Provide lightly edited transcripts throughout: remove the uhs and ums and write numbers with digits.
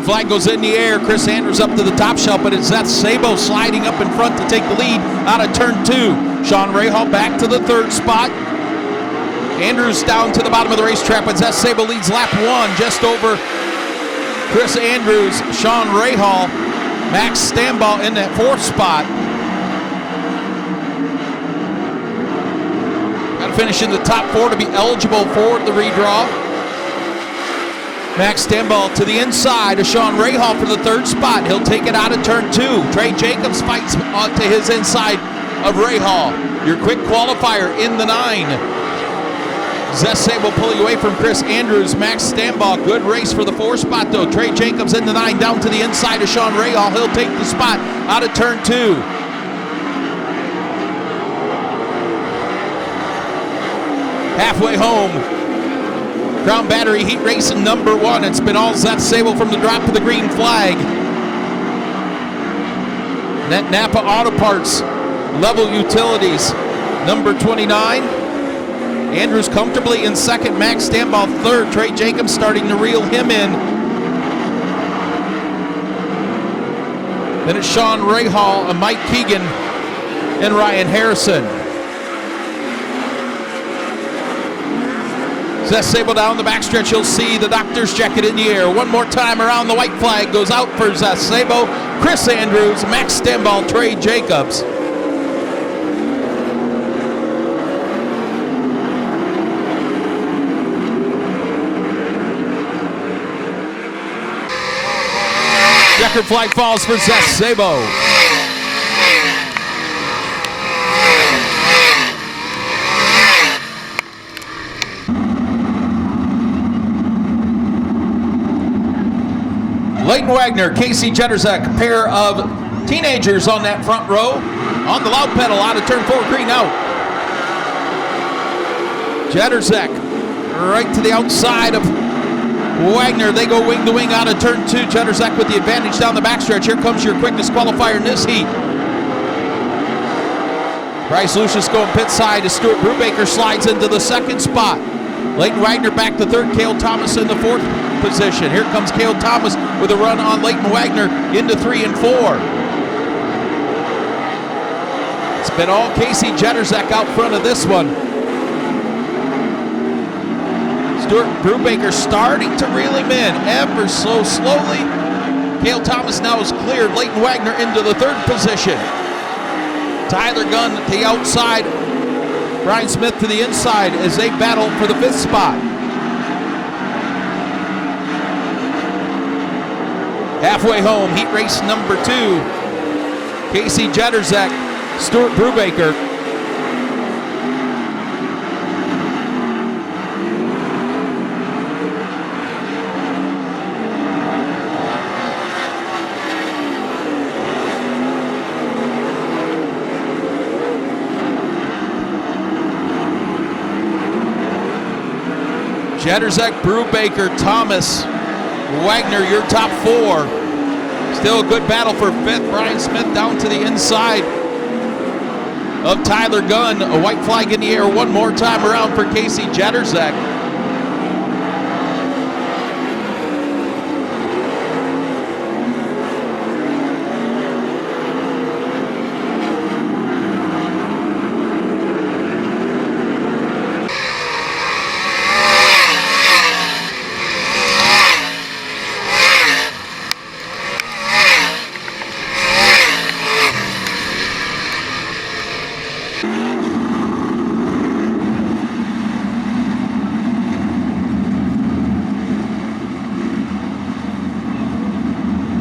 flag goes in the air. Chris Andrews up to the top shelf, but it's Seth Sabo sliding up in front to take the lead out of turn 2. Sean Rahal back to the 3rd spot. Andrews down to the bottom of the racetrack, but Seth Sabo leads lap 1 just over Chris Andrews. Sean Rahal, Max Stambaugh in that 4th spot. Got to finish in the top 4 to be eligible for the redraw. Max Stambaugh to the inside of Sean Rahal for the 3rd spot. He'll take it out of turn 2. Trey Jacobs fights to his inside of Rahal. Your quick qualifier in the 9. Seth Sabo pulling away from Chris Andrews. Max Stambaugh, good race for the 4 spot though. Trey Jacobs in the 9 down to the inside of Sean Rahal. He'll take the spot out of turn 2. Halfway home, Crown Battery Heat Racing number 1. It's been all Seth Sabo from the drop of the green flag. That Napa Auto Parts Level Utilities number 29. Andrews comfortably in 2nd, Max Stambaugh 3rd. Trey Jacobs starting to reel him in. Then it's Sean Rahal and Mike Keegan and Ryan Harrison. Seth Sabo down the backstretch. You'll see the doctor's jacket in the air. One more time around the white flag goes out for Seth Sabo, Chris Andrews, Max Stambaugh, Trey Jacobs. Checkered flag falls for Seth Sabo. Leighton Wagner, Casey Jetterzak, a pair of teenagers on that front row. On the loud pedal out of turn 4, green out. Jetterzak right to the outside of Wagner. They go wing to wing out of turn 2. Jetterzak with the advantage down the backstretch. Here comes your quickness qualifier in this heat. Bryce Lucius going pit side as Stuart Brubaker slides into the 2nd spot. Leighton Wagner back to 3rd. Cale Thomas in the 4th position. Here comes Cale Thomas with a run on Leighton Wagner into 3 and 4. It's been all Casey Jetterzak out front of this one. Stuart Brubaker starting to reel him in ever so slowly. Cale Thomas now is cleared. Leighton Wagner into the 3rd position. Tyler Gunn at the outside. Brian Smith to the inside as they battle for the 5th spot. Halfway home, heat race number 2. Casey Jetterzak, Stuart Brubaker. Jetterzak, Brubaker, Thomas, Wagner, your top 4. Still a good battle for 5th. Brian Smith down to the inside of Tyler Gunn. A white flag in the air one more time around for Casey Jetterzak.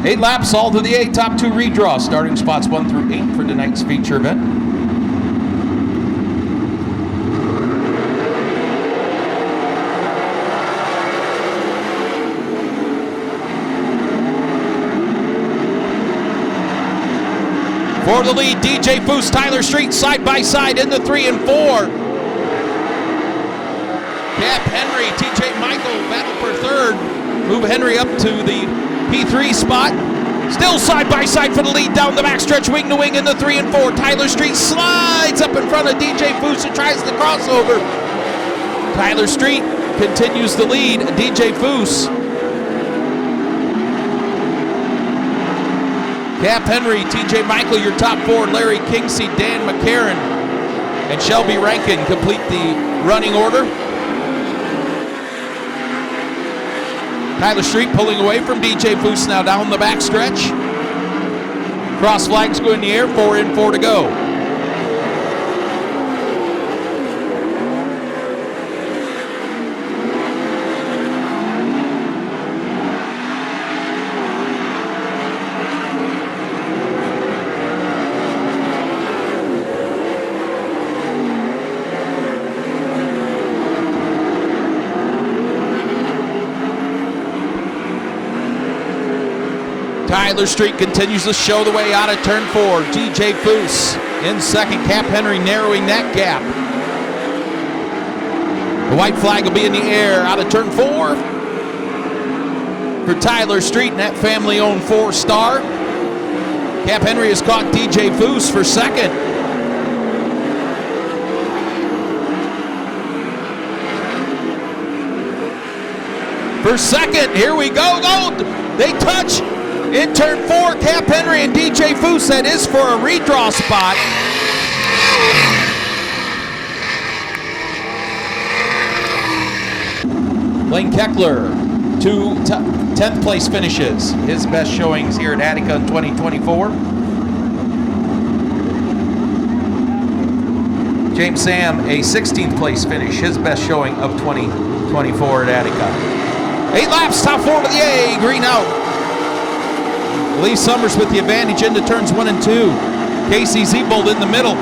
Eight laps, all to the 8, top 2 redraw. Starting spots 1 through 8 for tonight's feature event. For the lead, DJ Foose, Tyler Street side by side in the 3 and 4. Cap Henry, TJ Michael battle for 3rd. Move Henry up to the P3 spot. Still side by side for the lead down the backstretch, wing to wing in the 3 and 4. Tyler Street slides up in front of DJ Foose and tries the crossover. Tyler Street continues the lead. DJ Foose Cap Henry, TJ Michael, your top four. Larry Kingsey, Dan McCarron, and Shelby Rankin complete the running order. Tyler Street pulling away from DJ Foose now down the backstretch. Cross flags go in the air, 4 in, 4 to go. Tyler Street continues to show the way out of turn 4. DJ Foose in second. Cap Henry narrowing that gap. The white flag will be in the air out of turn 4 for Tyler Street and that family-owned 4-star. Cap Henry has caught DJ Foose for second. For second, here we go. Oh, they touch. In turn 4, Cap Henry and DJ Foose. That is for a redraw spot. Blaine Keckler, 2 10th place finishes. His best showings here at Attica in 2024. James Sam, a 16th place finish. His best showing of 2024 at Attica. 8 laps, top 4 to the A, green out. Lee Summers with the advantage into turns 1 and 2. Casey Zebold in the middle,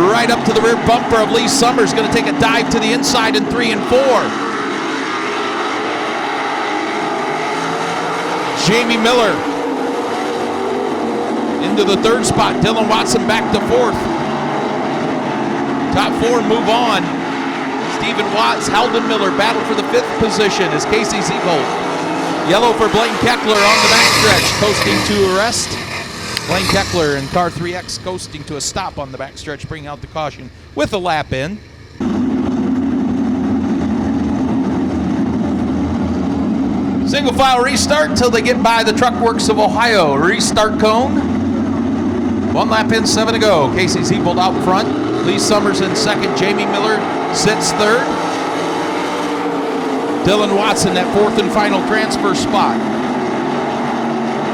right up to the rear bumper of Lee Summers. Going to take a dive to the inside in 3 and 4. Jamie Miller into the 3rd spot. Dylan Watson back to 4th. Top 4 move on. Stephen Watts, Halden Miller battle for the 5th position as Casey Zebold. Yellow for Blaine Keckler on the backstretch, coasting to arrest. Blaine Keckler and car 3X coasting to a stop on the backstretch, bringing out the caution with a lap in. Single file restart until they get by the Truck Works of Ohio. Restart cone. 1 lap in, 7 to go. Casey Zebold out front. Lee Summers in second. Jamie Miller sits 3rd. Dylan Watson, that 4th and final transfer spot.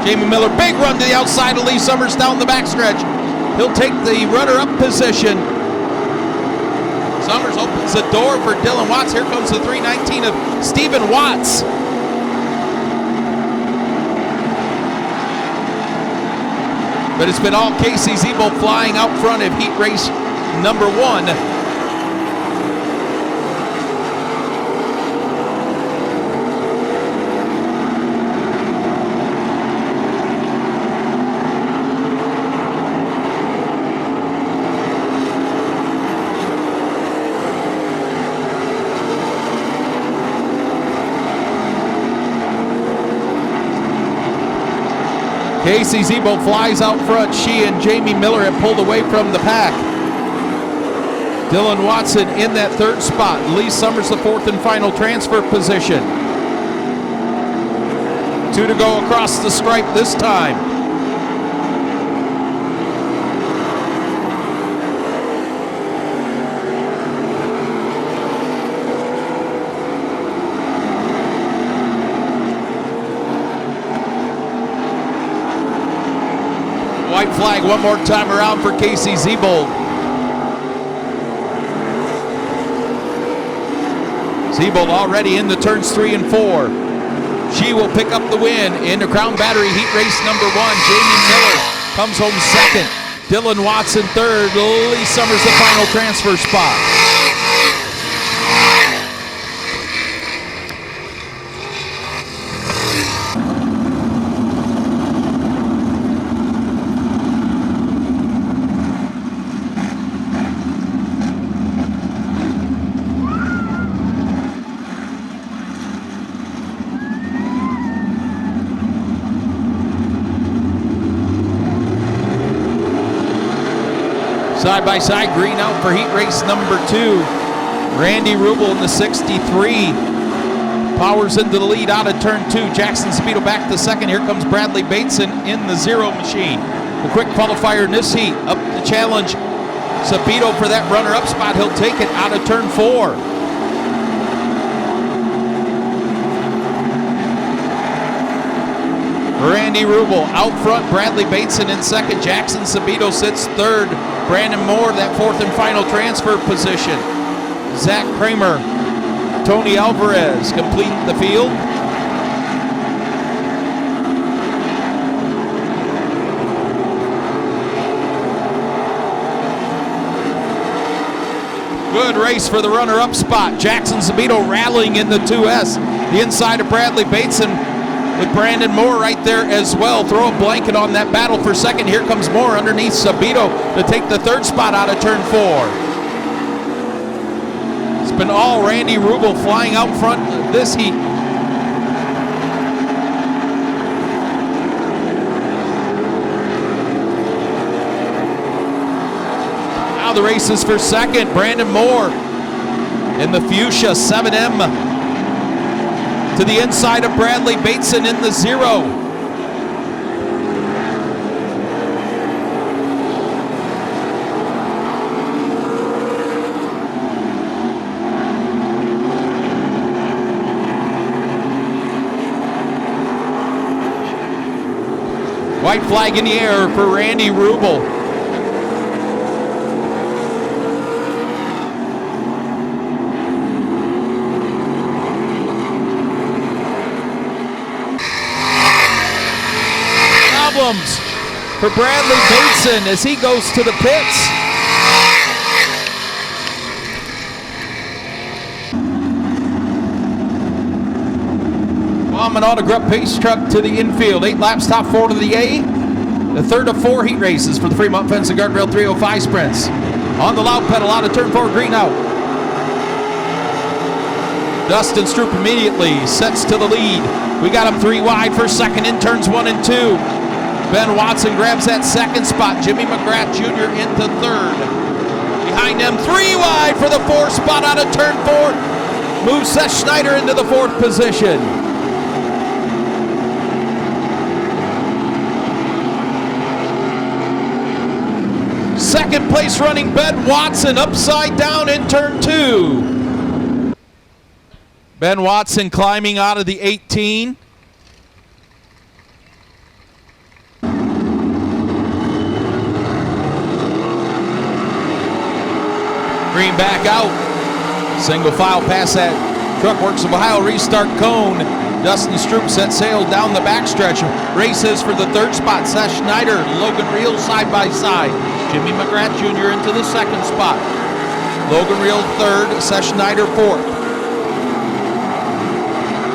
Jamie Miller, big run to the outside of Lee Summers down the backstretch. He'll take the runner-up position. Summers opens the door for Dylan Watts. Here comes the 319 of Stephen Watts. But it's been all Casey Zebold flying out front of heat race number 1. Casey Zebold flies out front. She and Jamie Miller have pulled away from the pack. Dylan Watson in that 3rd spot. Lee Summers the 4th and final transfer position. 2 to go across the stripe this time. White flag one more time around for Casey Zebold. Zebold already in the turns 3 and 4. She will pick up the win in the Crown Battery Heat Race number 1. Jamie Miller comes home 2nd. Dylan Watson 3rd. Lee Summers the final transfer spot. Side by side, green out for heat race number 2. Randy Rubel in the 63. powers into the lead out of turn 2. Jackson Sabito back to second. Here comes Bradley Bateson in the zero machine. The quick qualifier in this heat. Up to challenge Sabito for that runner-up spot. He'll take it out of turn 4. Randy Rubel out front. Bradley Bateson in second. Jackson Sabito sits third. Brandon Moore, that fourth and final transfer position. Zach Kramer, Tony Alvarez complete the field. Good race for the runner-up spot. Jackson Sabito rallying in the 2S. The inside of Bradley Bateson with Brandon Moore right there as well. Throw a blanket on that battle for second. Here comes Moore underneath Sabito to take the third spot out of turn 4. It's been all Randy Rubel flying out front this heat. Now the race is for second. Brandon Moore in the Fuchsia 7M to the inside of Bradley Bateson in the zero. White flag in the air for Randy Rubel. Problems for Bradley Bateson as he goes to the pits. An autograph pace truck to the infield. 8 laps, top 4 to the A. The third of 4 heat races for the Fremont Fence and Guardrail 305 sprints. On the loud pedal out of turn 4, green out. Dustin Stroop immediately sets to the lead. We got him 3 wide for second in turns 1 and 2. Ben Watson grabs that second spot. Jimmy McGrath Jr. into third. Behind them 3 wide for the 4th spot out of turn 4. Moves Seth Schneider into the 4th position. Second place running Ben Watson upside down in turn 2. Ben Watson climbing out of the 18. Green back out. Single file past that Truck Works of Ohio restart cone. Dustin Stroop set sail down the backstretch. Races for the 3rd spot. Seth Schneider, Logan Reel side by side. Jimmy McGrath Jr. into the 2nd spot. Logan Reel 3rd, Seth Schneider 4th.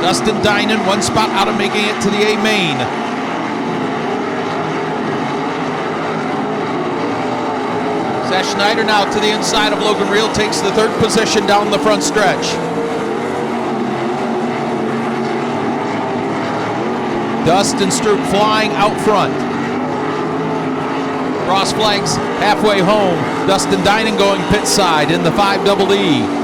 Dustin Dinan 1 spot out of making it to the A main. Seth Schneider now to the inside of Logan Reel, takes the 3rd position down the front stretch. Dustin Stroop flying out front. Cross flags halfway home. Dustin Dinan going pit side in the 5EE.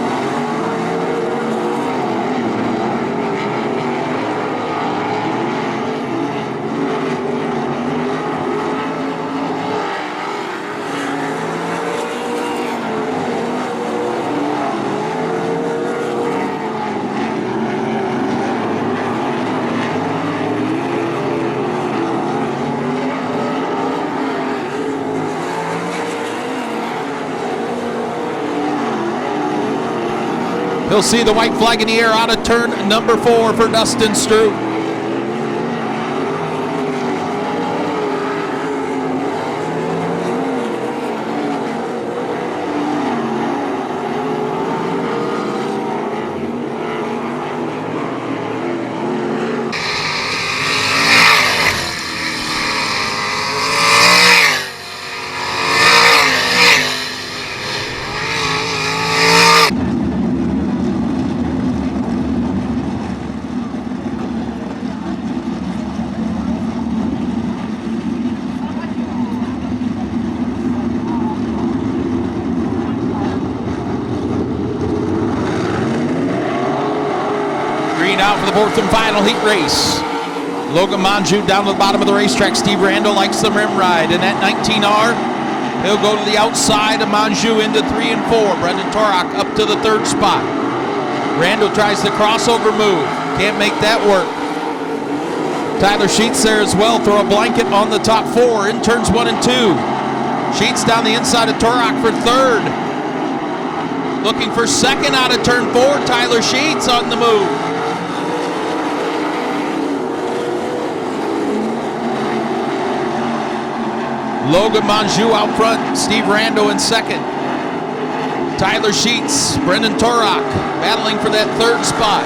He'll see the white flag in the air out of turn number 4 for Dustin Stroop. now for the fourth and final heat race. Logan Monjou down to the bottom of the racetrack. Steve Randall likes the rim ride. And that 19R, he'll go to the outside of Monjou into 3 and 4. Brendan Torok up to the third spot. Randall tries the crossover move. Can't make that work. Tyler Sheets there as well. Throw a blanket on the top 4 in turns 1 and 2. Sheets down the inside of Torok for third. Looking for second out of turn 4. Tyler Sheets on the move. Logan Monjou out front. Steve Rando in second. Tyler Sheets, Brendan Torok battling for that third spot.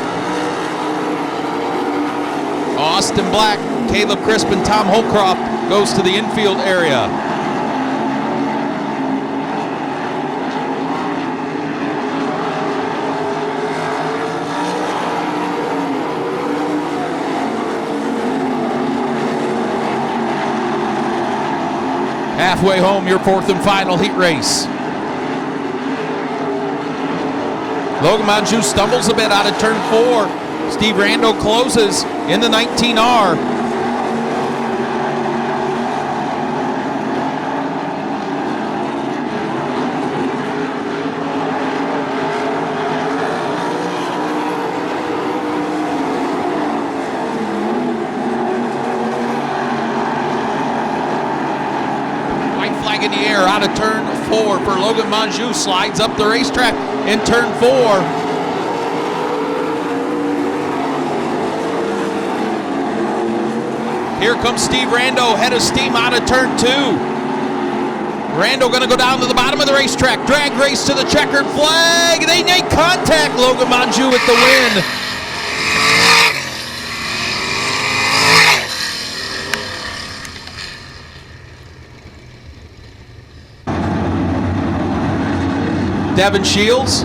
Austin Black, Caleb Crisp, and Tom Holcroft goes to the infield area. Halfway home, your fourth and final heat race. Logan Monjou stumbles a bit out of turn 4. Steve Rando closes in the 19R. White flag in the air out of turn 4 for Logan Monjou. Slides up the racetrack in turn 4. Here comes Steve Rando, head of steam out of turn 2. Rando going to go down to the bottom of the racetrack. Drag race to the checkered flag. They make contact. Logan Monjou with the win. Devin Shields,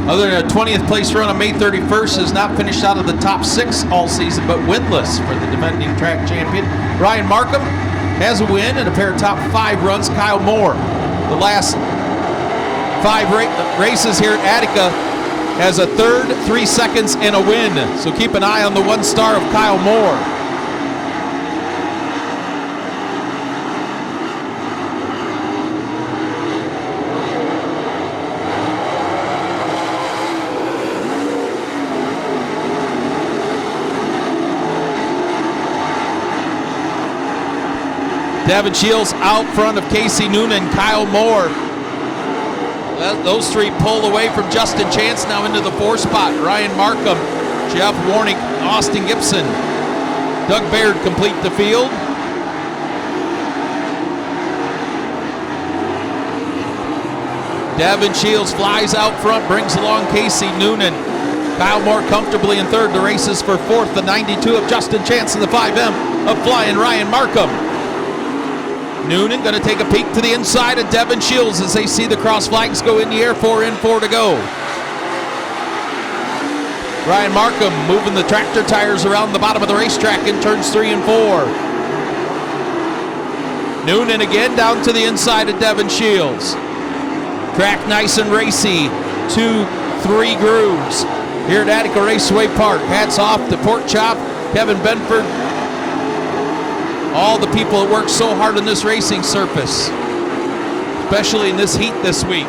other than a 20th place run on May 31st, has not finished out of the top 6 all season, but winless for the defending track champion. Ryan Markham has a win and a pair of top 5 runs. Kyle Moore, the last 5 races here at Attica, has a third, 3 seconds, and a win. So keep an eye on the 1 star of Kyle Moore. Devin Shields out front of Casey Noonan, Kyle Moore. Those 3 pull away from Justin Chance now into the 4 spot. Ryan Markham, Jeff Warnick, Austin Gibson, Doug Baird complete the field. Devin Shields flies out front, brings along Casey Noonan. Kyle Moore comfortably in third. The race is for 4th, the 92 of Justin Chance and the 5M of flying Ryan Markham. Noonan going to take a peek to the inside of Devin Shields as they see the cross flags go in the air. 4 in, 4 to go. Ryan Markham moving the tractor tires around the bottom of the racetrack in turns 3 and 4. Noonan again down to the inside of Devin Shields. Track nice and racy. 2-3 grooves here at Attica Raceway Park. Hats off to Pork Chop, Kevin Benford, all the people that work so hard on this racing surface, especially in this heat this week.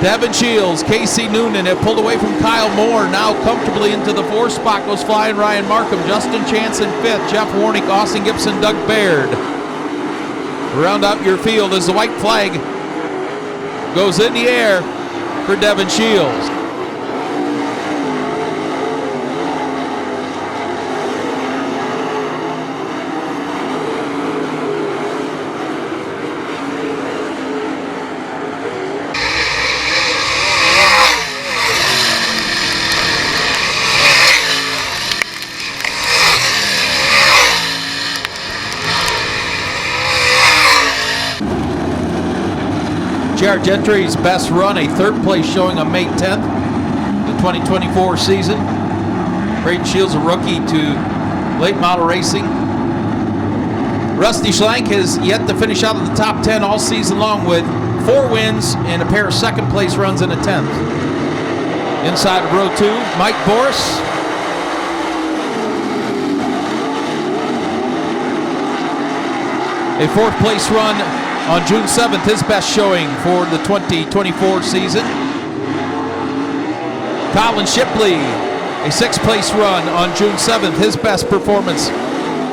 Devin Shields, Casey Noonan have pulled away from Kyle Moore. Now comfortably into the 4 spot goes flying Ryan Markham. Justin Chance in 5th. Jeff Warnick, Austin Gibson, Doug Baird. Round out your field as the white flag goes in the air for Devin Shields. Jared Gentry's best run, a 3rd place showing on May 10th, the 2024 season. Braden Shields, a rookie to late model racing. Rusty Schlank has yet to finish out of the top 10 all season long with 4 wins and a pair of 2nd place runs and a 10th. Inside of row 2, Mike Boris. A 4th place run on June 7th, his best showing for the 2024 season. Colin Shipley, a 6th place run on June 7th, his best performance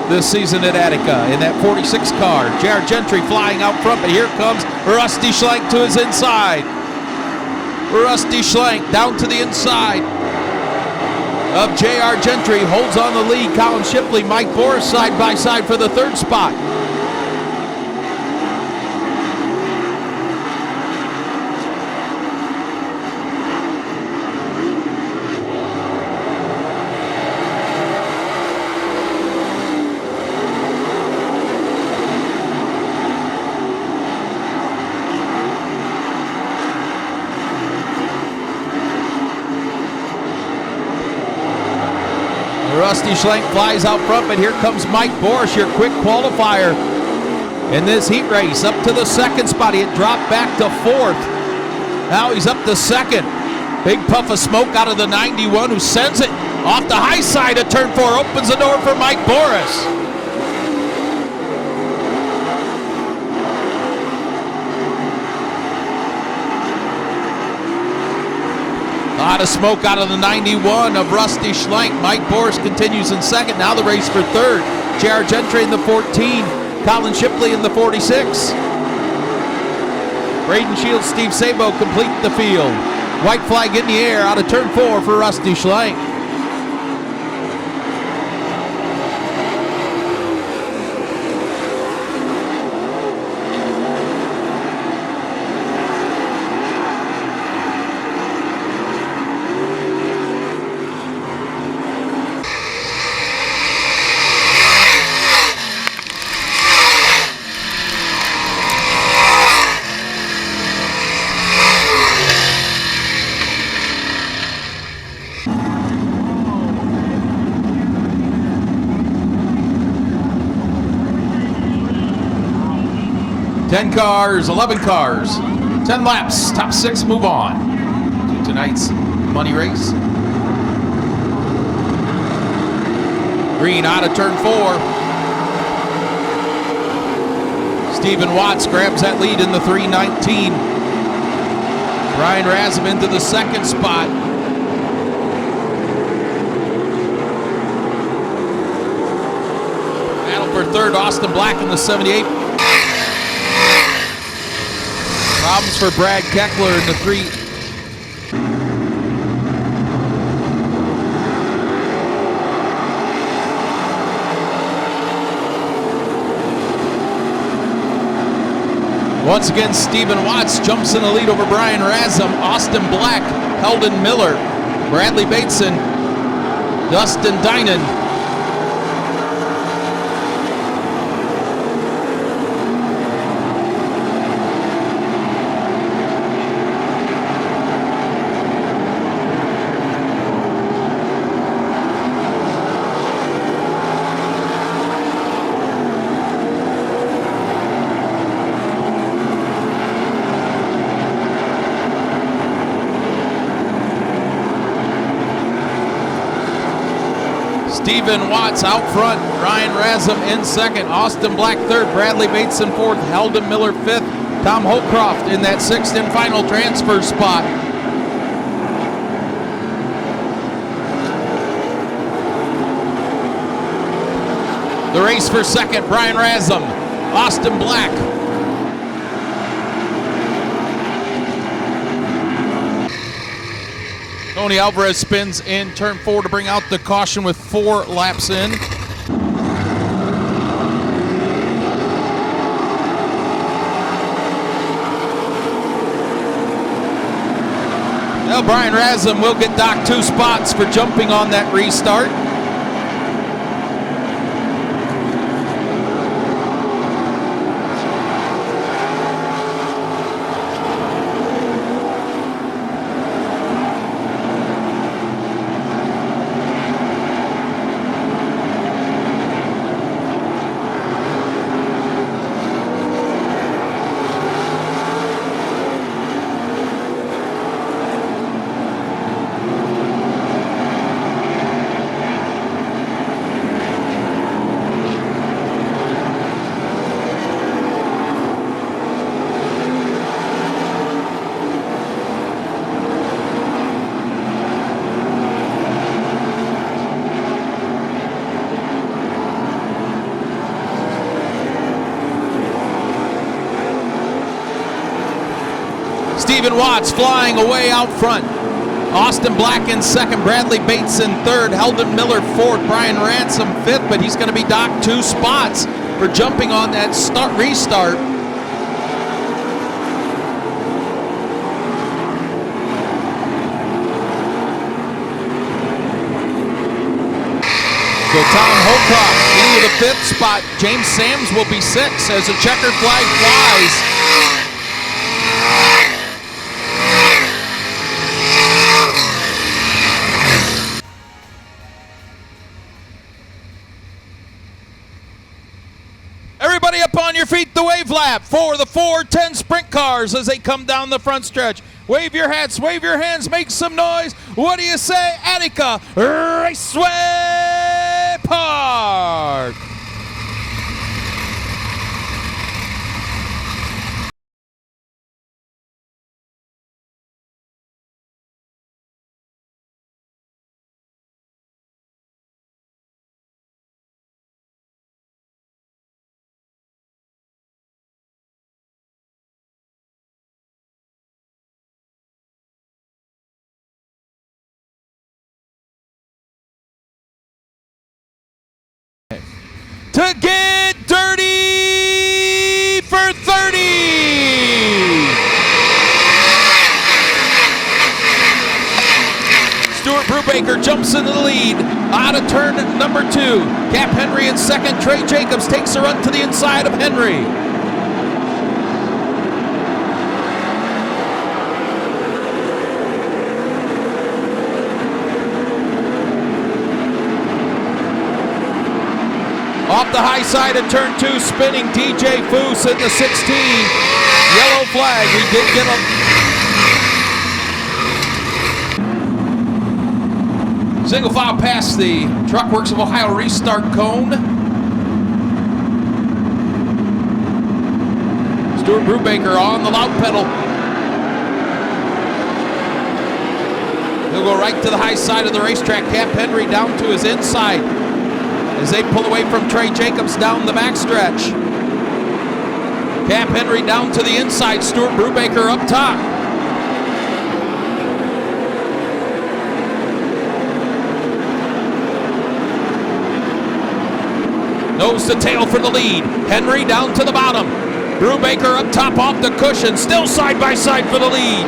this season at Attica in that 46 car. J.R. Gentry flying out front, but here comes Rusty Schlenk to his inside. Rusty Schlenk down to the inside of J.R. Gentry, holds on the lead. Colin Shipley, Mike Boris side by side for the 3rd spot. Rusty Schlenk flies out front, but here comes Mike Boris, your quick qualifier in this heat race. Up to the 2nd spot. He had dropped back to 4th. Now he's up to 2nd. Big puff of smoke out of the 91, who sends it off the high side of turn 4. Opens the door for Mike Boris. A lot of smoke out of the 91 of Rusty Schlenk. Mike Boris continues in 2nd. Now the race for 3rd. J.R. Gentry in the 14. Colin Shipley in the 46. Braden Shields, Steve Sabo complete the field. White flag in the air out of turn 4 for Rusty Schlenk. Ten cars, 11 cars, 10 laps, top 6 move on to tonight's money race. Green out of turn 4. Stephen Watts grabs that lead in the 319. Brian Razum into the 2nd spot. Battle for 3rd, Austin Black in the 78. Problems for Brad Keckler in the 3. Once again, Stephen Watts jumps in the lead over Brian Razum. Austin Black, Heldon Miller, Bradley Bateson, Dustin Dinan. Stephen Watts out front, Ryan Razum in 2nd, Austin Black 3rd, Bradley Bateson 4th, Heldon Miller 5th, Tom Holcroft in that 6th and final transfer spot. The race for 2nd, Brian Razum, Austin Black. Tony Alvarez spins in turn 4 to bring out the caution with 4 laps in. Now Brian Razum will get docked 2 spots for jumping on that restart. Steven Watts flying away out front. Austin Black in second, Bradley Bates in third, Heldon Miller fourth, Brian Ransom fifth, but he's going to be docked 2 spots for jumping on that restart. So Tom Holcroft into the 5th spot. James Sams will be 6th as the checkered flag flies. Everybody up on your feet, the wave lap for the 410 sprint cars as they come down the front stretch. Wave your hats, wave your hands, make some noise. What do you say, Attica Raceway Park? To get dirty for 30. Stuart Brubaker jumps into the lead out of turn number 2. Cap Henry in second. Trey Jacobs takes a run to the inside of Henry. Off the high side of turn 2, spinning DJ Foose in the 16. Yellow flag. We did get a single file past the Truck Works of Ohio restart cone. Stuart Brubaker on the loud pedal. He'll go right to the high side of the racetrack. Cap Henry down to his inside as they pull away from Trey Jacobs down the backstretch. Cap Henry down to the inside, Stuart Brubaker up top. Nose to tail for the lead. Henry down to the bottom. Brubaker up top off the cushion, still side by side for the lead.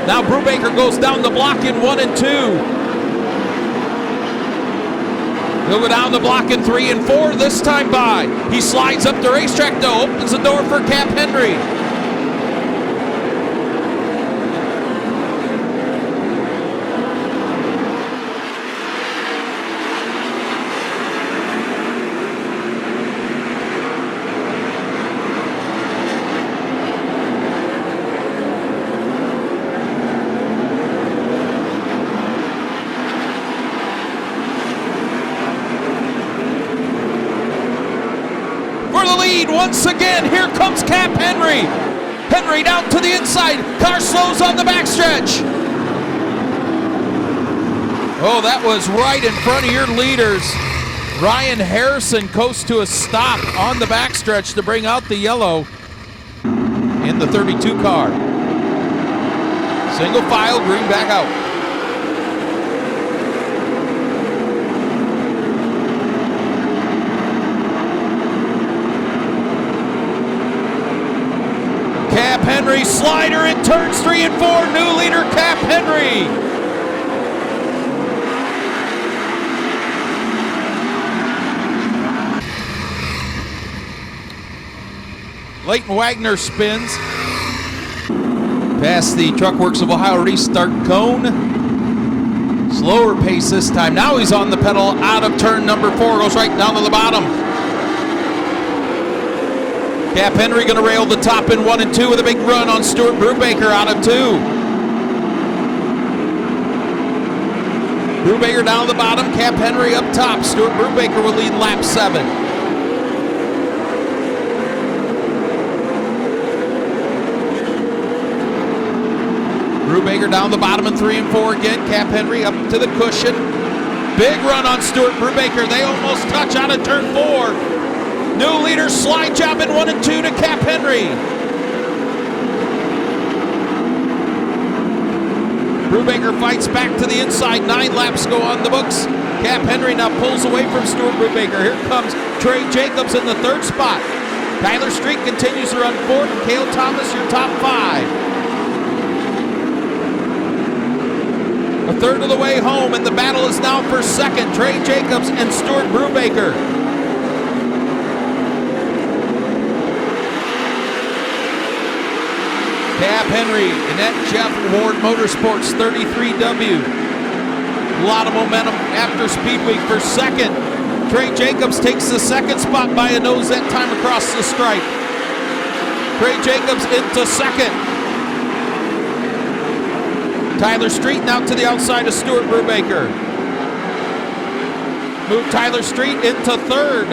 Now Brubaker goes down the block in 1 and 2. He'll go down the block in 3 and 4 this time by. He slides up the racetrack though, opens the door for Cap Henry. Once again, here comes Cap Henry. Henry down to the inside. Car slows on the backstretch. Oh, that was right in front of your leaders. Ryan Harrison coasts to a stop on the backstretch to bring out the yellow in the 32 car. Single file, green back out. Cap Henry slider in turns 3 and 4. New leader Cap Henry. Leighton Wagner spins past the Truck Works of Ohio restart cone. Slower pace this time. Now he's on the pedal out of turn number 4. Goes right down to the bottom. Cap Henry going to rail the top in 1 and 2 with a big run on Stuart Brubaker out of 2. Brubaker down the bottom, Cap Henry up top. Stuart Brubaker will lead lap 7. Brubaker down the bottom in 3 and 4 again. Cap Henry up to the cushion. Big run on Stuart Brubaker. They almost touch out of turn 4. New leader slide job in 1 and 2 to Cap Henry. Brubaker fights back to the inside. 9 laps go on the books. Cap Henry now pulls away from Stuart Brubaker. Here comes Trey Jacobs in the 3rd spot. Tyler Street continues to run 4th. Cale Thomas, your top 5. A third of the way home, and the battle is now for 2nd. Trey Jacobs and Stuart Brubaker. Cap Henry and that Jeff Ward Motorsports 33W. A lot of momentum after Speed Week for 2nd. Trey Jacobs takes the 2nd spot by a nose that time across the stripe. Trey Jacobs into 2nd. Tyler Street now to the outside of Stuart Brubaker. Move Tyler Street into 3rd.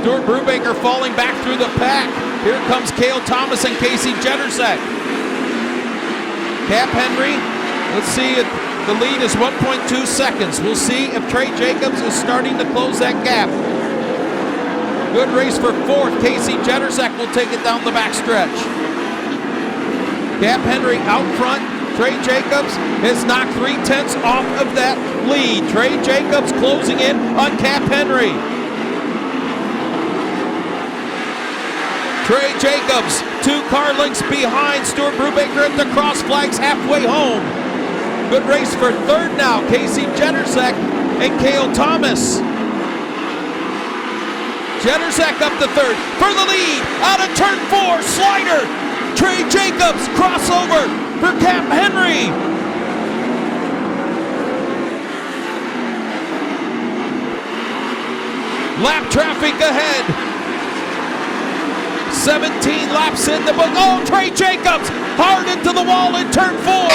Stuart Brubaker falling back through the pack. Here comes Cale Thomas and Casey Jennersek. Cap Henry, let's see if the lead is 1.2 seconds. We'll see if Trey Jacobs is starting to close that gap. Good race for 4th. Casey Jennersek will take it down the backstretch. Cap Henry out front. Trey Jacobs has knocked 3/10 off of that lead. Trey Jacobs closing in on Cap Henry. Trey Jacobs 2 car lengths behind Stuart Brubaker at the cross flags halfway home. Good race for 3rd now. Casey Jennersek and Cale Thomas. Jennersek up to 3rd for the lead. Out of turn 4, slider. Trey Jacobs crossover for Cap Henry. Lap traffic ahead. 17 laps in the book. Oh, Trey Jacobs hard into the wall in turn 4.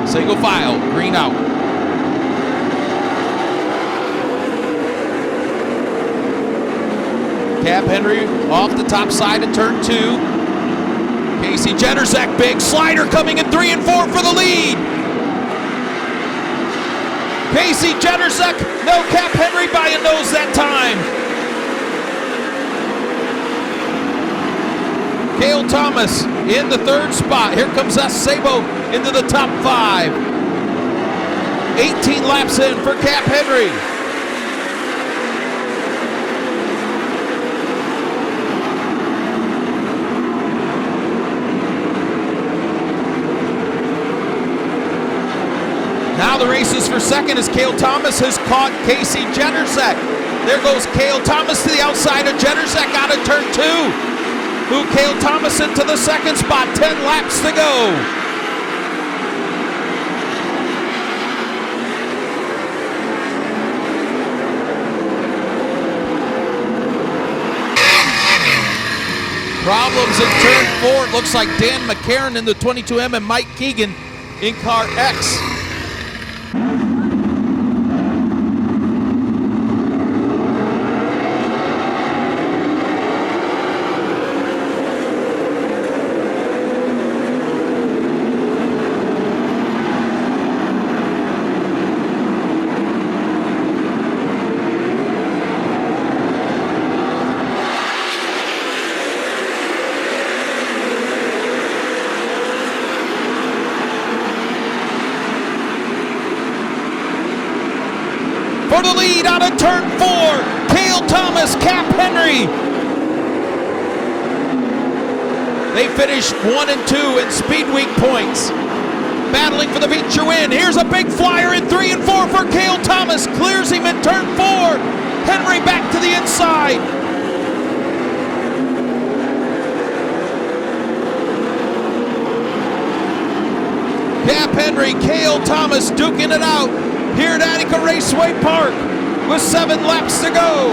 Single file, green out. Cap Henry off the top side of turn 2. Casey Jennersek, big slider coming in 3 and 4 for the lead. Casey Jennersek, no Cap Henry by a nose that time. Cale Thomas in the 3rd spot. Here comes Sabo into the top 5. 18 laps in for Cap Henry. Now the race is for 2nd as Cale Thomas has caught Casey Jennersek. There goes Cale Thomas to the outside of Jennersek out of turn 2. Move Cale Thomas into the 2nd spot. 10 laps to go. Problems in turn 4. It looks like Dan McCarron in the 22M and Mike Keegan in car X. For the lead out of turn 4, Cale Thomas, Cap Henry. They finished 1 and 2 in Speed Week points. Battling for the feature win. Here's a big flyer in 3 and 4 for Cale Thomas. Clears him in turn 4. Henry back to the inside. Cap Henry, Cale Thomas duking it out here at Attica Raceway Park with 7 laps to go.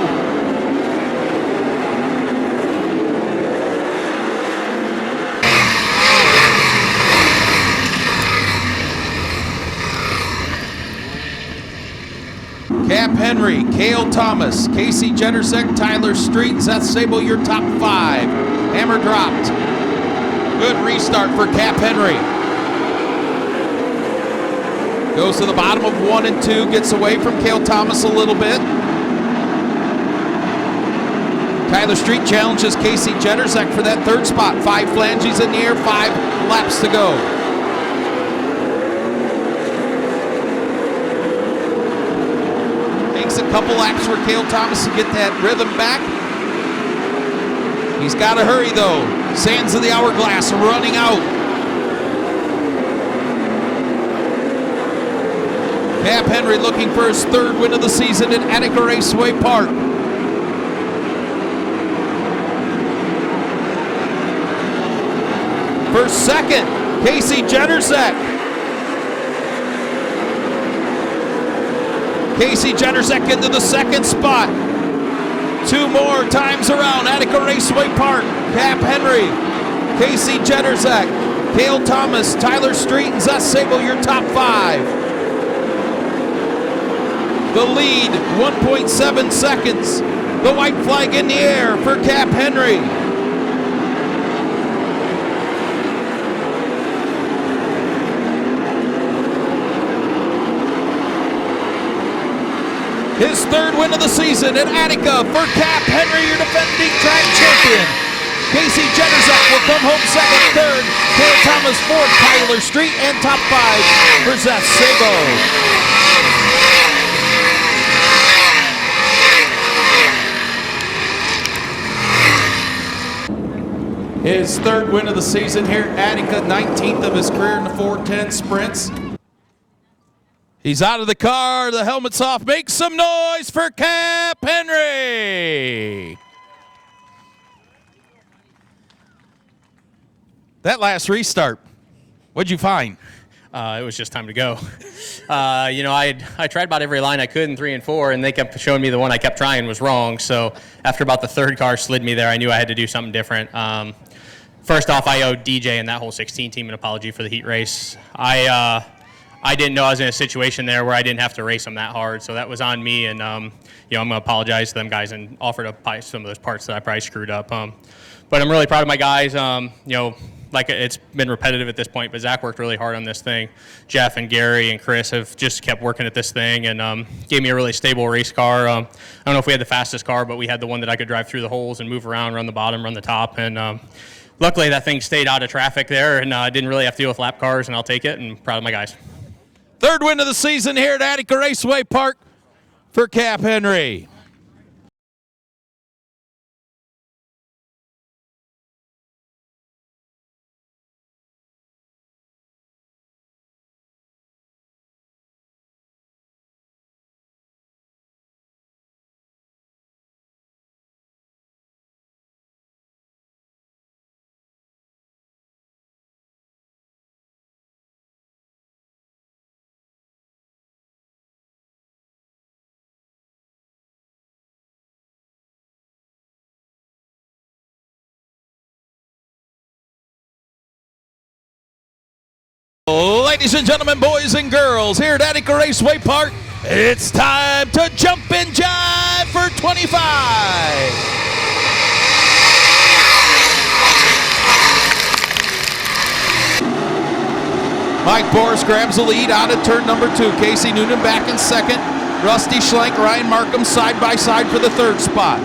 Cap Henry, Cale Thomas, Casey Jennersek, Tyler Street, Seth Sable, your top 5. Hammer dropped. Good restart for Cap Henry. Goes to the bottom of 1 and 2, gets away from Cale Thomas a little bit. Tyler Street challenges Casey Jennerzek for that third spot. 5 flanges in the air, 5 laps to go. Takes a couple laps for Cale Thomas to get that rhythm back. He's got to hurry though. Sands of the hourglass running out. Cap Henry looking for his 3rd win of the season at Attica Raceway Park. For second, Casey Jennerzek. Casey Jennerzek into the 2nd spot. 2 more times around Attica Raceway Park. Cap Henry, Casey Jennerzek, Cale Thomas, Tyler Street, and Zeth Sable, your top 5. The lead, 1.7 seconds. The white flag in the air for Cap Henry. His 3rd win of the season at Attica for Cap Henry, your defending track champion. Casey Jennerzek will come home 2nd, 3rd. Cale Thomas 4th, Tyler Street, and top 5 for Zeth Sabo. His 3rd win of the season here at Attica, 19th of his career in the 410 sprints. He's out of the car, the helmet's off. Make some noise for Cap Henry. That last restart, what'd you find? It was just time to go. I tried about every line I could in 3 and 4, and they kept showing me the one I kept trying was wrong. So after about the 3rd car slid me there, I knew I had to do something different. First off, I owe DJ and that whole 16 team an apology for the heat race. I didn't know I was in a situation there where I didn't have to race them that hard, so that was on me. And I'm going to apologize to them guys and offer to buy some of those parts that I probably screwed up. But I'm really proud of my guys. Like it's been repetitive at this point, but Zach worked really hard on this thing. Jeff and Gary and Chris have just kept working at this thing and gave me a really stable race car. I don't know if we had the fastest car, but we had the one that I could drive through the holes and move around, run the bottom, run the top. And luckily that thing stayed out of traffic there and I didn't really have to deal with lap cars, and I'll take it, and proud of my guys. 3rd win of the season here at Attica Raceway Park for Cap Henry. Ladies and gentlemen, boys and girls, here at Attica Raceway Park, it's time to jump and jive for 25. Mike Boris grabs the lead out of turn number 2. Casey Noonan back in 2nd. Rusty Schlenk, Ryan Markham side by side for the 3rd spot.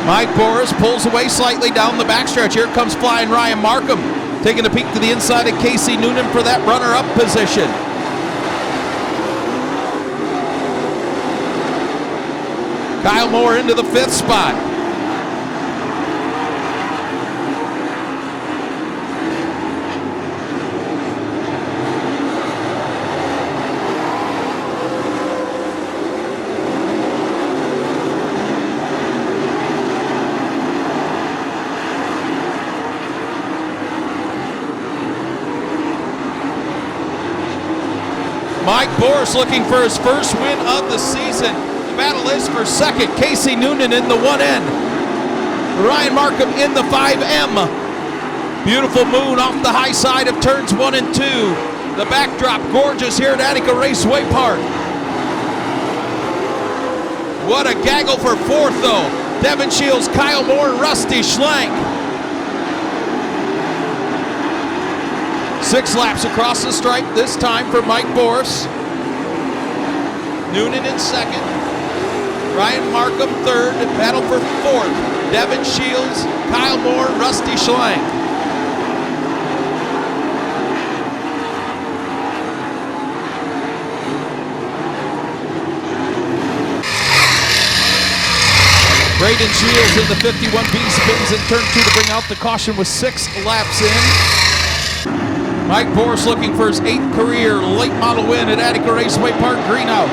Mike Boris pulls away slightly down the backstretch. Here comes flying Ryan Markham, taking a peek to the inside of Casey Noonan for that runner-up position. Kyle Moore into the 5th spot. Mike Boris looking for his 1st win of the season. The battle is for 2nd. Casey Noonan in the 1N. Ryan Markham in the 5M. Beautiful moon off the high side of turns 1 and 2. The backdrop gorgeous here at Attica Raceway Park. What a gaggle for 4th though. Devin Shields, Kyle Moore, Rusty Schlenk. 6 laps across the stripe this time for Mike Boris. Noonan in second. Ryan Markham third. Battle for fourth. Devin Shields, Kyle Moore, Rusty Schlank. Braden Shields in the 51B spins in turn 2 to bring out the caution with 6 laps in. Mike Boris looking for his 8th career late model win at Attica Raceway Park Greenout.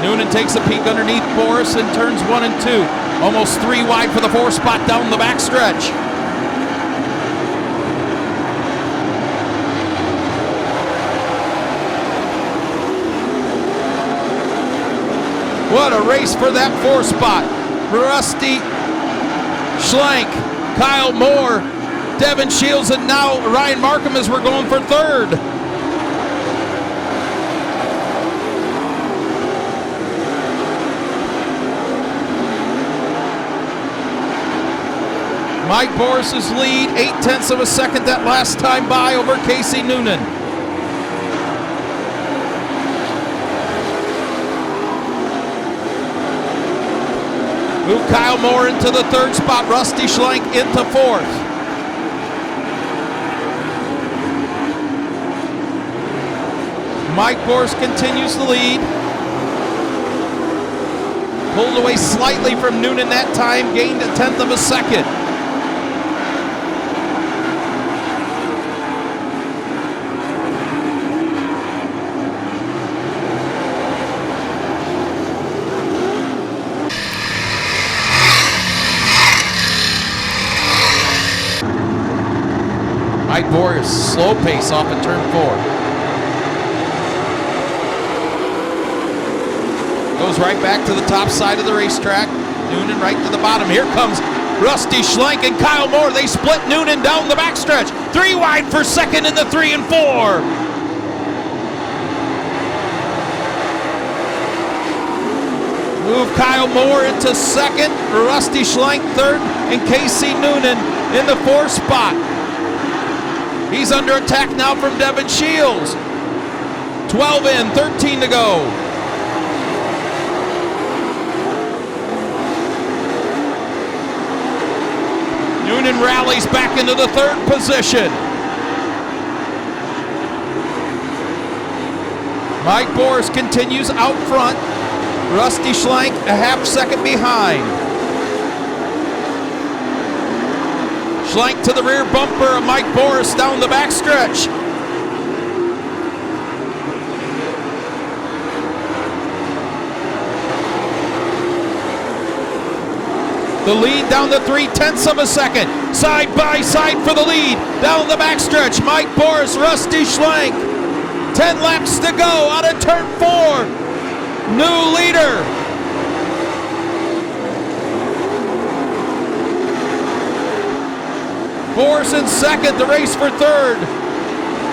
Noonan takes a peek underneath Boris in turns 1 and 2. Almost 3 wide for the 4 spot down the backstretch. What a race for that 4 spot. Rusty Schlank, Kyle Moore, Devin Shields, and now Ryan Markham as we're going for third. Mike Boris's lead, 0.8 of a second that last time by over Casey Noonan. Move Kyle Moore into the 3rd spot, Rusty Schlank into 4th. Mike Boris continues the lead. Pulled away slightly from Noonan that time, gained 1/10 of a second. Mike Boris, slow pace off at turn 4. Goes right back to the top side of the racetrack. Noonan right to the bottom. Here comes Rusty Schlank and Kyle Moore. They split Noonan down the backstretch. 3 wide for second in the 3 and 4. Move Kyle Moore into second. Rusty Schlank third. And Casey Noonan in the 4 spot. He's under attack now from Devin Shields. 12 in, 13 to go. Noonan rallies back into the 3rd position. Mike Boris continues out front. Rusty Schlank a 1/2 second behind. Schlank to the rear bumper of Mike Boris down the backstretch. The lead down to 0.3 of a second. Side by side for the lead. Down the backstretch, Mike Boris, Rusty Schlank. 10 laps to go out of turn 4. New leader. Boris in second, the race for third.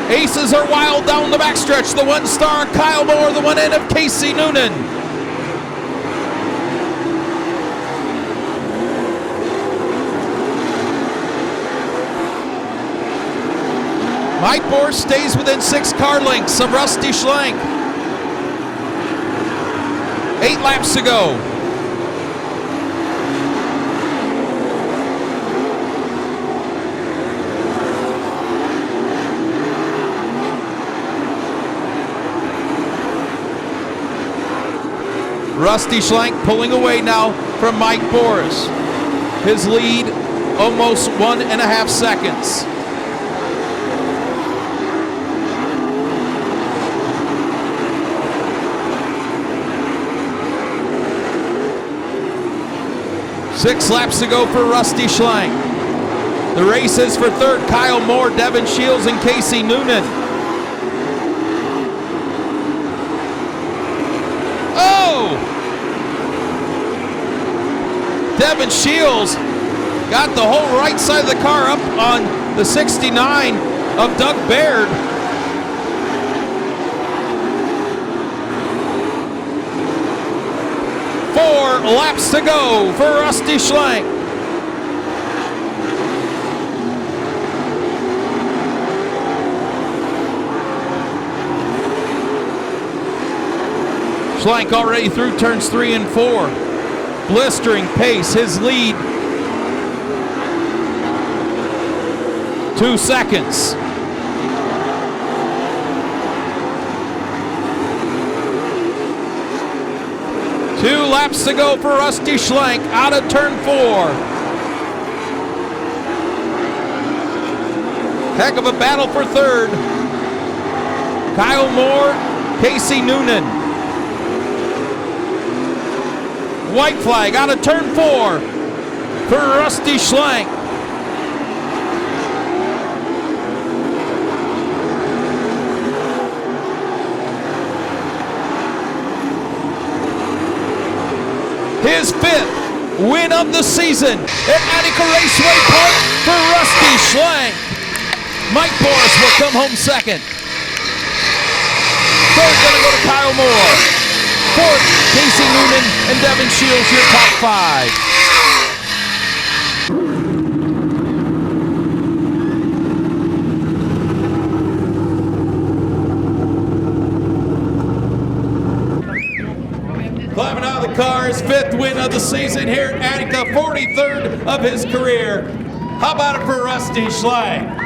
Aces are wild down the backstretch. The 1-star Kyle Moore, the 1 in of Casey Noonan. Mike Boris stays within 6 car lengths of Rusty Schlank. 8 laps to go. Rusty Schlank pulling away now from Mike Boris. His lead almost 1.5 seconds. Six laps to go for Rusty Schlank. The race is for third, Kyle Moore, Devin Shields, and Casey Noonan. Devin Shields got the whole right side of the car up on the 69 of Doug Baird. Four laps to go for Rusty Schlank. Schlenk already through turns 3 and 4. Blistering pace, his lead 2 seconds. Two laps to go for Rusty Schlenk out of turn 4. Heck of a battle for third. Kyle Moore, Casey Noonan. White flag out of turn 4 for Rusty Schlenk. His 5th win of the season at Attica Raceway Park for Rusty Schlenk. Mike Boris will come home second. Third gonna go to Kyle Moore. Fourth, Casey Noonan and Devin Shields, your top 5. Climbing out of the car, his 5th win of the season here at Attica, 43rd of his career. How about it for Rusty Schlenk?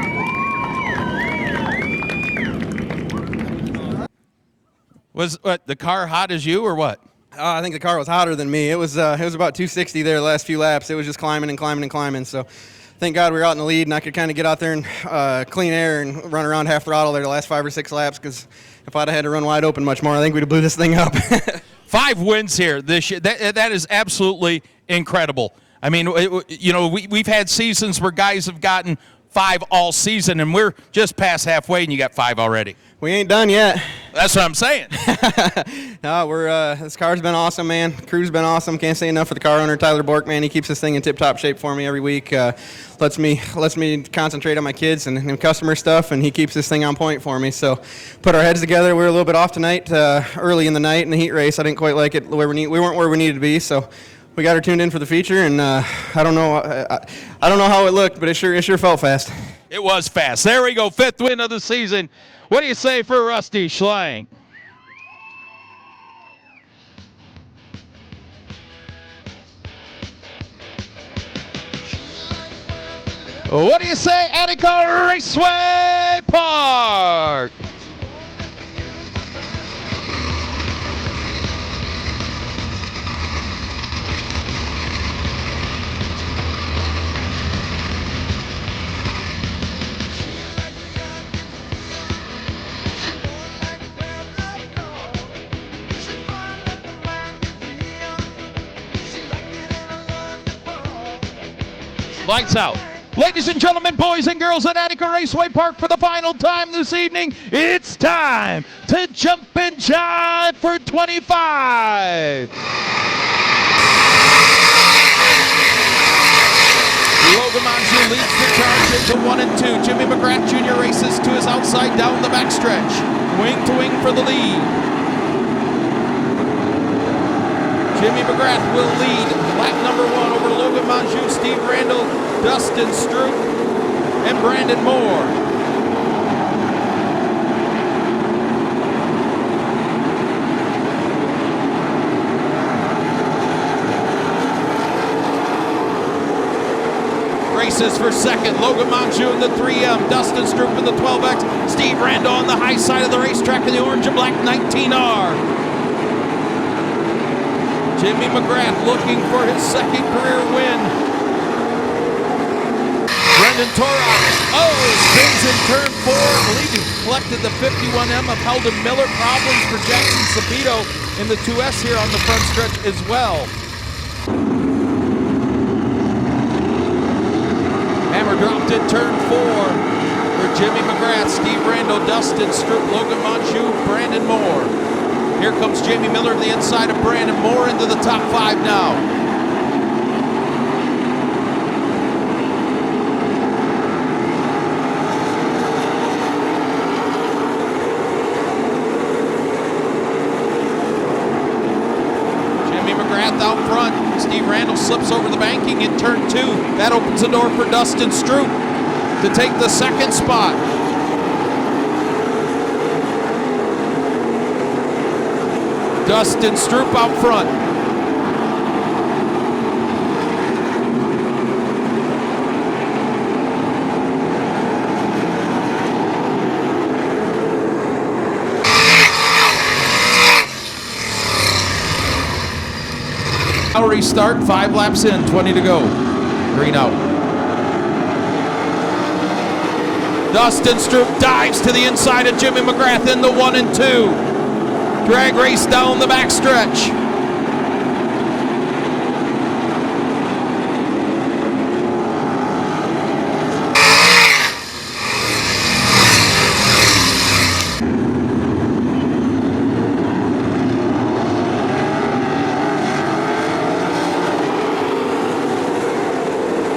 Was the car hot as you or what? I think the car was hotter than me. It was about 260 there the last few laps. It was just climbing and climbing and climbing. So thank God we were out in the lead and I could kind of get out there and clean air and run around half throttle there the last 5 or 6 laps, because if I'd have had to run wide open much more, I think we'd have blew this thing up. 5 wins here this year. That is absolutely incredible. I mean, we've had seasons where guys have gotten 5 all season, and we're just past halfway, and you got 5 already. We ain't done yet. That's what I'm saying. No, this car's been awesome, man. Crew's been awesome. Can't say enough for the car owner, Tyler Bork, man. He keeps this thing in tip-top shape for me every week. Lets me concentrate on my kids and customer stuff, and he keeps this thing on point for me. So put our heads together. We were a little bit off tonight, early in the night in the heat race. I didn't quite like it where we weren't where we needed to be, so we got her tuned in for the feature, and I don't know how it looked, but it sure felt fast. It was fast. There we go, 5th win of the season. What do you say for Rusty Schlenk? What do you say, Attica Raceway Park? Lights out. Ladies and gentlemen, boys and girls at Attica Raceway Park, for the final time this evening, it's time to jump and jive for 25. Logan Monjou leads the charge into 1 and 2. Jimmy McGrath Jr. races to his outside down the backstretch. Wing to wing for the lead. Jimmy McGrath will lead lap number 1 over Logan Monjou, Steve Randall, Dustin Stroop, and Brandon Moore. Races for second, Logan Monjou in the 3M, Dustin Stroop in the 12X, Steve Randall on the high side of the racetrack in the orange and black 19R. Jimmy McGrath looking for his 2nd career win. Brendan Torok, spins in turn 4. I believe he collected the 51M of Heldon Miller. Problems for Jackson Sapito in the 2S here on the front stretch as well. Hammer dropped in turn 4 for Jimmy McGrath, Steve Randall, Dustin Stroop, Logan Monjou, Brandon Moore. Here comes Jamie Miller to the inside of Brandon Moore into the top 5 now. Jimmy McGrath out front. Steve Randall slips over the banking in turn 2. That opens the door for Dustin Stroop to take the 2nd spot. Dustin Stroop out front. Now restart, 5 laps in, 20 to go. Green out. Dustin Stroop dives to the inside of Jimmy McGrath in the 1 and 2. Drag race down the backstretch.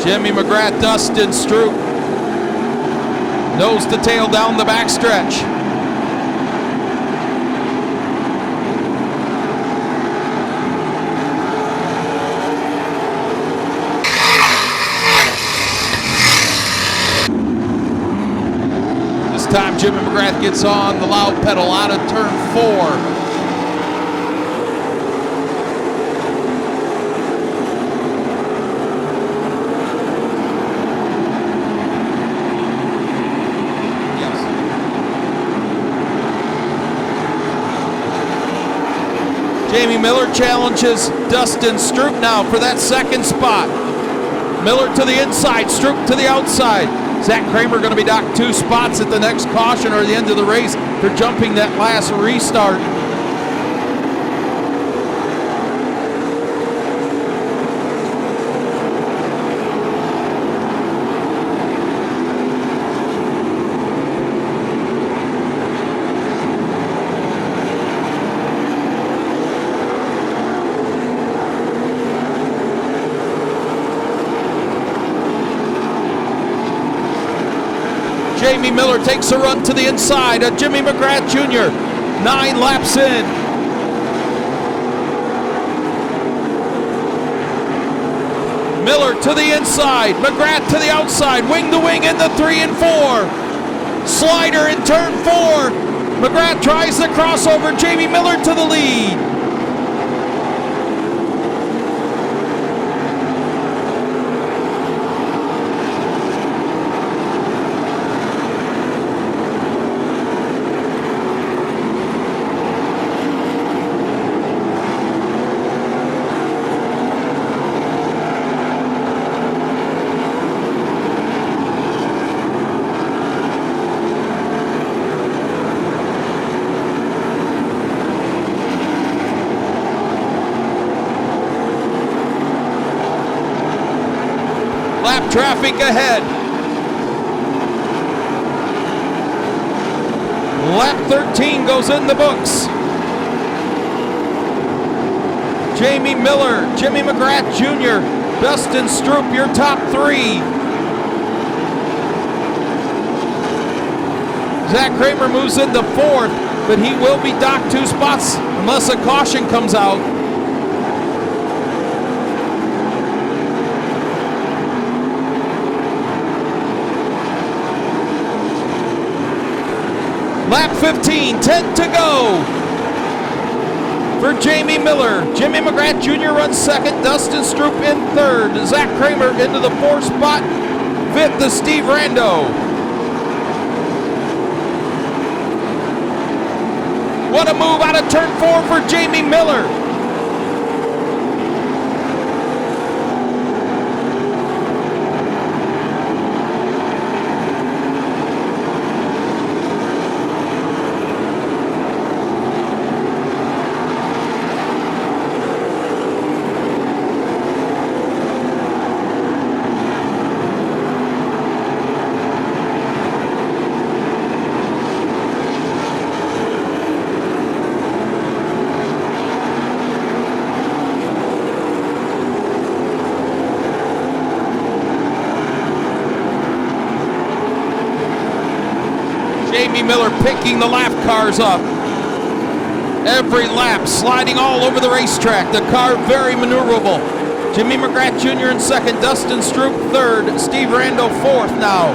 Jimmy McGrath, Dustin Stroop. Nose to tail down the backstretch. This time Jimmy McGrath gets on the loud pedal out of turn 4. Jamie Miller challenges Dustin Stroop now for that second spot. Miller to the inside, Stroop to the outside. Zach Kramer going to be docked 2 spots at the next caution or the end of the race for jumping that last restart. Jamie Miller takes a run to the inside of Jimmy McGrath Jr. 9 laps in. Miller to the inside, McGrath to the outside, wing to wing in the 3 and 4. Slider in turn 4. McGrath tries the crossover, Jamie Miller to the lead. Lap traffic ahead. Lap 13 goes in the books. Jamie Miller, Jimmy McGrath Jr., Dustin Stroop, your top 3. Zach Kramer moves into 4th, but he will be docked 2 spots unless a caution comes out. Lap 15, 10 to go for Jamie Miller. Jimmy McGrath Jr. runs 2nd, Dustin Stroop in 3rd. Zach Kramer into the 4th spot, 5th is Steve Rando. What a move out of turn 4 for Jamie Miller. Jamie Miller picking the lap cars up. Every lap sliding all over the racetrack. The car very maneuverable. Jimmy McGrath Jr. in 2nd, Dustin Stroop 3rd, Steve Rando 4th now.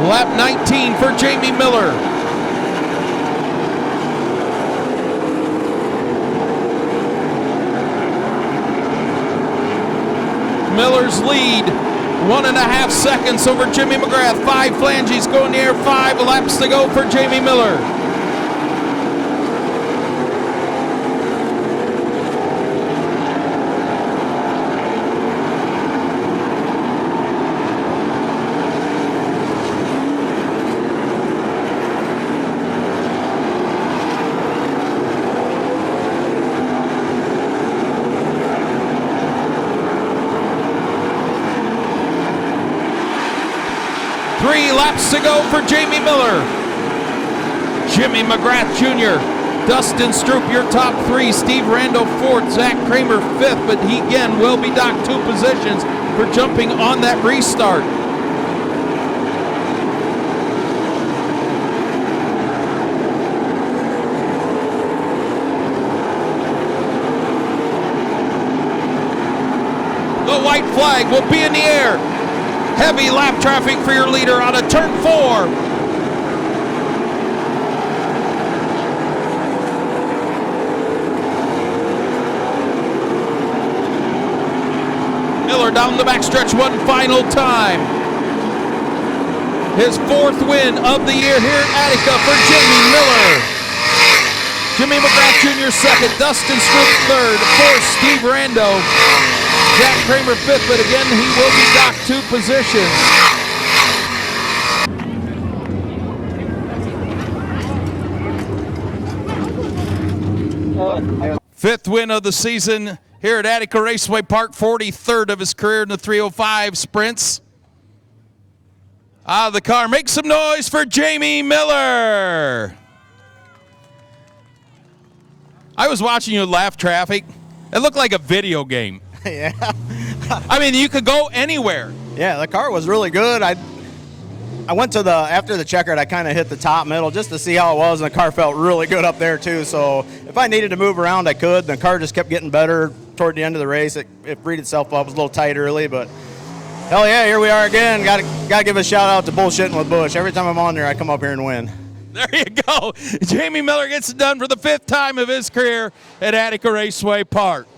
Lap 19 for Jamie Miller. Miller's lead, 1.5 seconds over Jimmy McGrath. 5 flanges go in the air, 5 laps to go for Jamie Miller. Three laps to go for Jamie Miller. Jimmy McGrath Jr., Dustin Stroop, your top 3. Steve Rando 4th, Zach Kramer 5th, but he again will be docked 2 positions for jumping on that restart. The white flag will be in the air. Heavy lap traffic for your leader out of turn 4. Miller down the backstretch one final time. His 4th win of the year here at Attica for Jamie Miller. Jimmy McGrath Jr. 2nd, Dustin Stroop 3rd, 4th Steve Rando, Jack Kramer 5th, but again, he will be docked 2 positions. Fifth win of the season here at Attica Raceway Park, 43rd of his career in the 305 sprints. Out of the car, make some noise for Jamie Miller. I was watching you lap traffic. It looked like a video game. Yeah. I mean, you could go anywhere. Yeah, the car was really good. I went to after the checkered, I kind of hit the top middle just to see how it was, and the car felt really good up there too. So if I needed to move around, I could. The car just kept getting better toward the end of the race. It freed itself up. It was a little tight early, but hell yeah, here we are again. Got to give a shout out to bullshitting with Bush. Every time I'm on there, I come up here and win. There you go. Jamie Miller gets it done for the 5th time of his career at Attica Raceway Park.